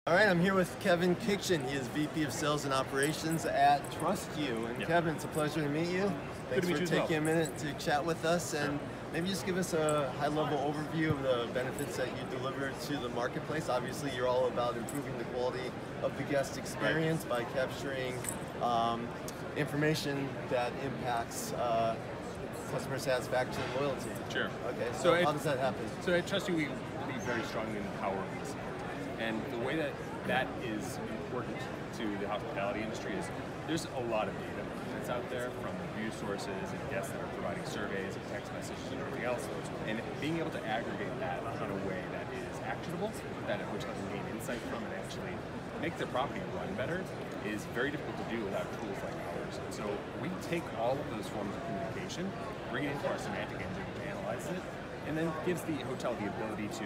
All right, I'm here with Kevin Kiction. He is VP of Sales and Operations at TrustYou. And Kevin, it's a pleasure to meet you. Thanks for taking a minute to chat with us. And maybe just give us a high-level overview of the benefits that you deliver to the marketplace. Obviously, you're all about improving the quality of the guest experience by capturing information that impacts customer satisfaction and loyalty. Sure. Okay, so how does that happen? So at TrustYou, we believe very strongly in the power of listening. And the way that is important to the hospitality industry is there's a lot of data that's out there from review sources and guests that are providing surveys and text messages and everything else. And being able to aggregate that in a way that is actionable, that which they can gain insight from and actually make their property run better is very difficult to do without tools like ours. And so we take all of those forms of communication, bring it into our semantic engine, which analyzes it, and then gives the hotel the ability to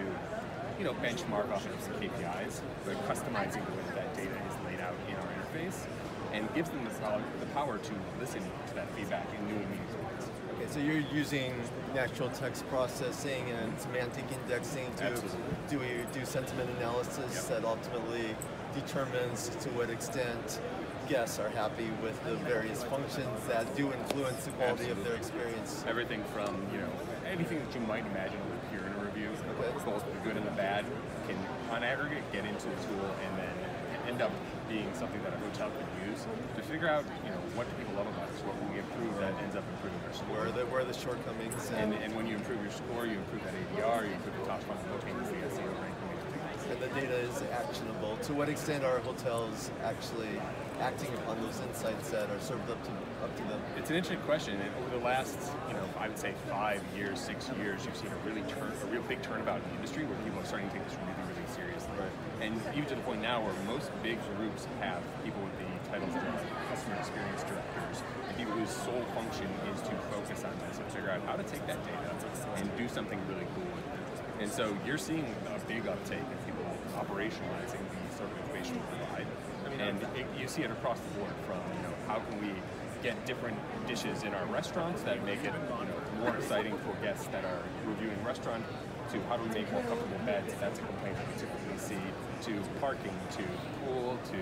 benchmark off of some KPIs, but customizing the way that data is laid out in our interface, and gives them the power to listen to that feedback in new and meaningful ways. Okay, so you're using natural text processing and semantic indexing to do sentiment analysis that ultimately determines to what extent guests are happy with the various functions that do influence the quality of their experience. Everything from anything that you might imagine would appear in a review, both the good and the bad, can on aggregate get into the tool and then end up being something that a hotel could use to figure out what do people love about us, what can we improve that ends up improving their score. Where are the shortcomings? And when you improve your score, you improve that ADR, you improve the top funnel bookings, the SEO ranking. And the data is actionable. To what extent are hotels actually acting upon those insights that are served up to them? It's an interesting question. And over the last, I would say 5 years, 6 years, you've seen a real big turnabout in the industry where people are starting to take this really, really seriously. Right. And even to the point now where most big groups have people with the titles of customer experience directors, and people whose sole function is to focus on this and figure out how to take that data and do something really cool with it. And so you're seeing a big uptake of people operationalizing the sort of information we provide. And you see it across the board from, how can we get different dishes in our restaurants that make it more exciting for guests that are reviewing the restaurant, to how do we make more comfortable beds, that's a complaint that we typically see, to parking, to pool, to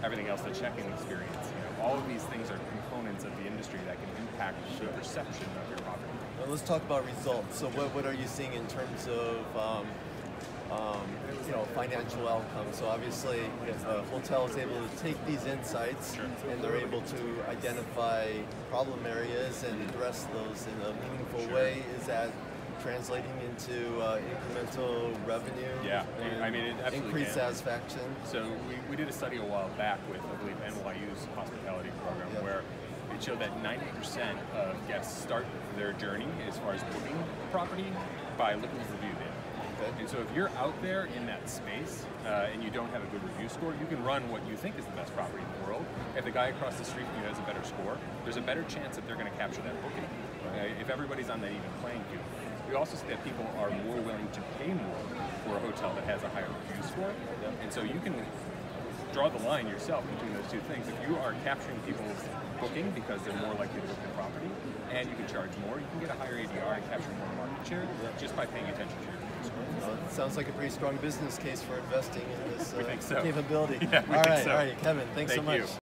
everything else, the check-in experience. All of these things are components of the industry that can impact the perception of your property. Well, let's talk about results. So what are you seeing in terms of financial outcomes? So obviously, if a hotel is able to take these insights and they're able to identify problem areas and address those in a meaningful way, is that translating into incremental revenue? Yeah, I mean, it absolutely increased satisfaction. So we did a study a while back with, I believe, NYU's hospitality program, where it showed that 90% of guests start their journey as far as booking a property by looking at review data. And so if you're out there in that space and you don't have a good review score, you can run what you think is the best property in the world. If the guy across the street from you has a better score, there's a better chance that they're going to capture that booking. If everybody's on that even playing field. We also see that people are more willing to pay more for a hotel that has a higher review score. And so you can draw the line yourself between those two things. If you are capturing people's booking because they're more likely to book the property, and you can charge more, you can get a higher ADR and capture more market share just by paying attention to your review score. Well, it sounds like a pretty strong business case for investing in this we think so. capability. Yeah, all right, Kevin, thanks so much. Thank you.